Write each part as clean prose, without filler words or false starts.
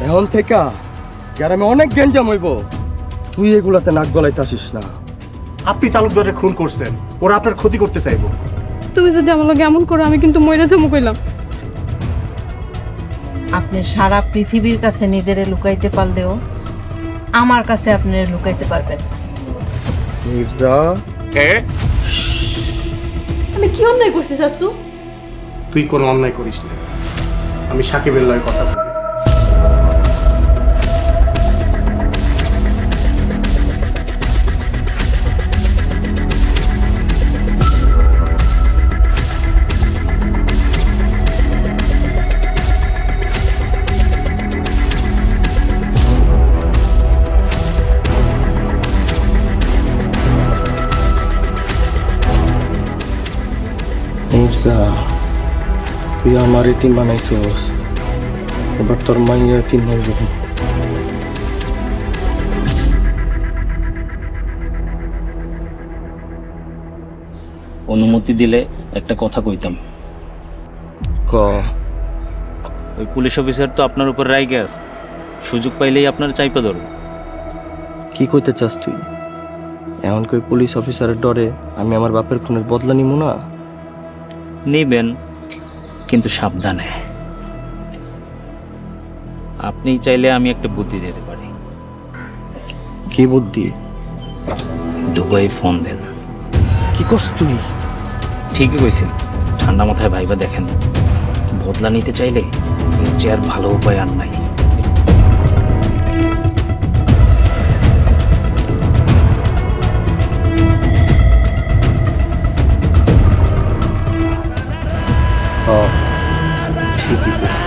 এখন থেকে গ্রামে অনেক গেঞ্জাম হইব, তুই এগুলাতে নাক গলাইতে আসিস না। আপনি তালুকদারে খুন করছেন, ওরা আপনার ক্ষতি করতে চাইবো। তুমি যদি আমার লগে এমন করো আমি কিন্তু মইরা যাবো কইলাম। আপনি সারা পৃথিবীর কাছে নিজেরে লুকাইতে পারলেও আমার কাছে আপনি লুকাইতে পারবেন। মির্জা, আমি কি অন্যায় করছি শাশু? তুই কোনো অন্যায় করিস না। আমি সাকিবের লয় কথা বলি। মির্জা, তুই আমার এতিম বানাইছস, এবার তোর মাইয়া এতিম হইব। অনুমতি দিলে একটা কথা কইতাম। ক। ওই পুলিশ অফিসার তো আপনার উপর রাইগে আছে, সুযোগ পাইলেই আপনার চাইপা ধরবে। কি কইতে চাস তুই? এমন কই পুলিশ অফিসারের ডরে আমি আমার বাপের খুনের বদলা নিব না? নিবেন, কিন্তু সাবধানে। আপনি চাইলে আমি একটা বুদ্ধি দিতে পারি। কি বুদ্ধি? দুবাই ফোন দেন। কি করছ তুই? ঠিকই কইছেন, ঠান্ডা মাথায় ভাইবা দেখেন। বদলা নিতে চাইলে এর চেয়ে আর ভালো উপায় আর নাই। ঠিকই কইছিস।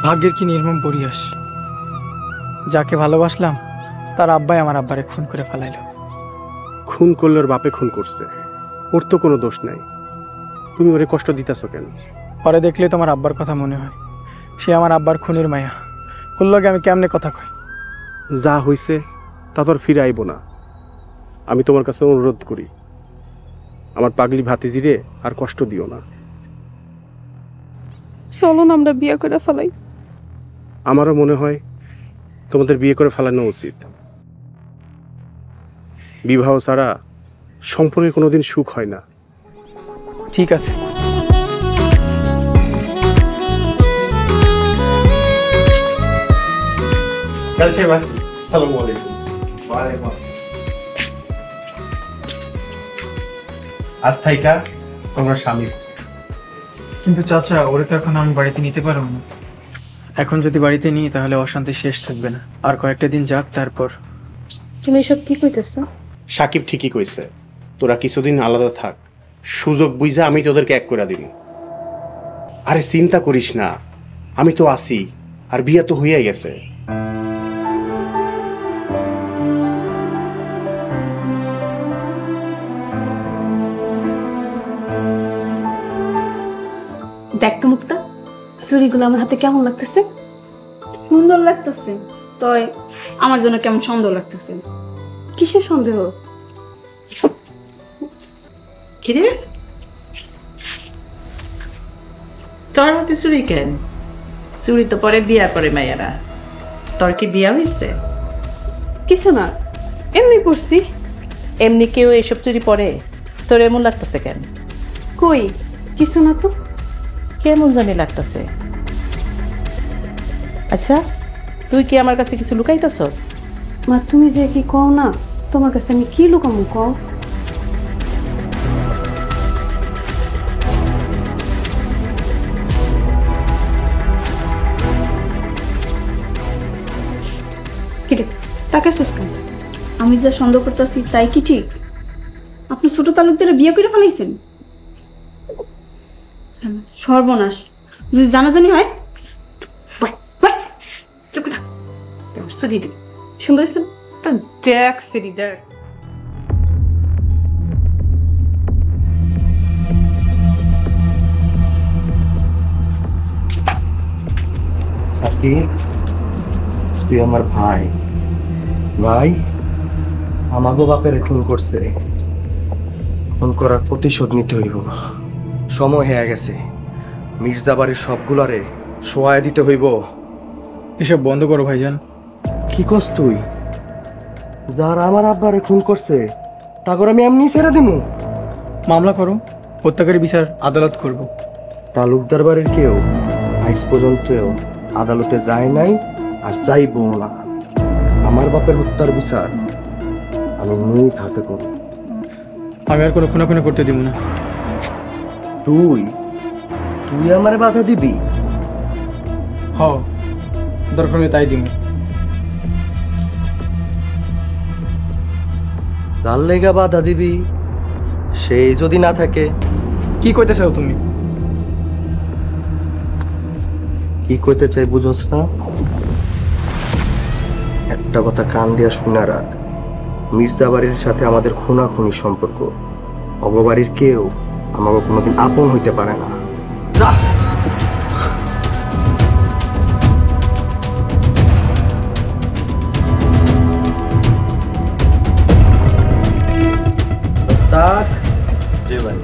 ভাগ্যের কি নির্মম পরিহাস! যাকে ভালোবাসলাম তার আব্বাই আমার আব্বারে খুন করে ফেলাইল। খুন করলে ওর বাপে খুন করছে, ওর তো কোনো দোষ নাই। তুমি ওরে কষ্ট দিতেছ কেন? পরে দেখলে তোমার আব্বার কথা মনে হয়। সে আমার আব্বার খুনের মায়া। ওর লগে আমি কেমনে কথা কই? যা হইছে তা তোর ফিরে আইব না। আমি তোমার কাছে অনুরোধ করি, আমার পাগলি ভাতিজিরে আর কষ্ট দিও না। চলো না আমরা বিয়ে করে ফেলাই। আমারও মনে হয় তোমাদের বিয়ে করে ফেলানো উচিত। বিবাহ ছাড়া সম্পর্কে কোনোদিন সুখ হয় না। ঠিক আছে। আজ থাইকা তোমরা স্বামী স্ত্রী। কিন্তু চাচা, ওরে তো এখন আমি বাড়িতে নিতে পারবো না। এখন যদি বাড়িতে নিই তাহলে অশান্তি শেষ থাকবে না। আর কয়েকটা দিন যাক, তারপর। তুমি এসব কি কইতেছো? সাকিব ঠিকই কইছে, তোরা কিছুদিন আলাদা থাক, সুযোগ বুঝা আমি তোদেরকে এক করে দিব। আরে চিন্তা করিস না, আমি তো আছি, আর বিয়ে তো হইয়া গেছে। দেখ তো মুক্তা, চুড়িগুলো আমার হাতে কেমন লাগতেছে? সুন্দর লাগতেছে, তয় আমার জন্য কেমন সন্দেহ লাগতেছে। কিসের সন্দেহ? কিরে, তোর হাতে চুরি কেন? চুরি তো পরে বিয়া করে মাইয়ারা। তোর কি বিয়া হয়েছে? কিছু না, এমনি পড়ছি। এমনি কেউ এসব চুরি পরে? তোর এমন লাগতেছে কেন? কই কিছু না তো। কেমন জানি লাগতেছে। আচ্ছা, তুই কি আমার কাছে কিছু লুকাইতেছ? মা তুমি যে কি কও না, তোমার কাছে আমি কি লুকামু কও? কিরে তাকাইছিস কেন? আমি যা সন্দেহ করতেছি তাই কি ঠিক? আপনি ছোট তালুকদারে বিয়ে করে ফেলাইছেন? সর্বনাশ, যদি জানাজানি হয়। সুন্দর হয়েছে? দেখ সিরি দেখ। কি তুই আমার ভাই? ভাই আমাগো বাপের খুন করছে, খুন করার প্রতিশোধ নিতে হইব। সময় হয়ে গেছে, মির্জা বাড়ির সবগুলারে সোয়ায় দিতে হইব। এসব বন্ধ করো ভাইজান। কি কস তুই? যারা আমার আব্বারে খুন করছে তারপর আমি এমনি ছেড়ে দিব? মামলা করো, হত্যাকারী বিচার আদালত করব। তালুকদার বাড়ির কেউ আজ পর্যন্ত আদালতে যায় নাই আর যাইবো না। আমার বাপের হত্যার বিচার আমি নিজ হাতে করব। আমি আর কোনো খুনাখুনি করতে দিব না। তুই তুই আমারে বাধা দিবি? হ, দরকার হলে তাই দিব। যার লেগা বাধা দিবি সেই যদি না থাকে? কি কইতে চাও তুমি? কি কইতে চাই বুঝোস না? একটা কথা কান দিয়া শুনে রাখ, মির্জা বাড়ির সাথে আমাদের খুনাখুনি সম্পর্ক। অগবাড়ির কেউ আমাকে কোনোদিন আপন হইতে পারে না। যা। ওস্তাদ। জি ভাই।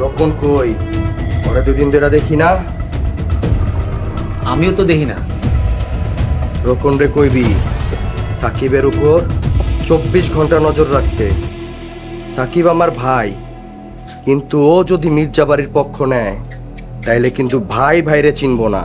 রকন কই? ওরা দুদিন ধরে দেখি না। আমিও তো দেখি না। রকন রে কইবি সাকিবের উপর 24 ঘন্টা নজর রাখতে। সাকিব আমার ভাই, কিন্তু ও যদি মির্জা বাড়ির পক্ষ নেয় তাইলে কিন্তু ভাই ভাইরে চিনব না।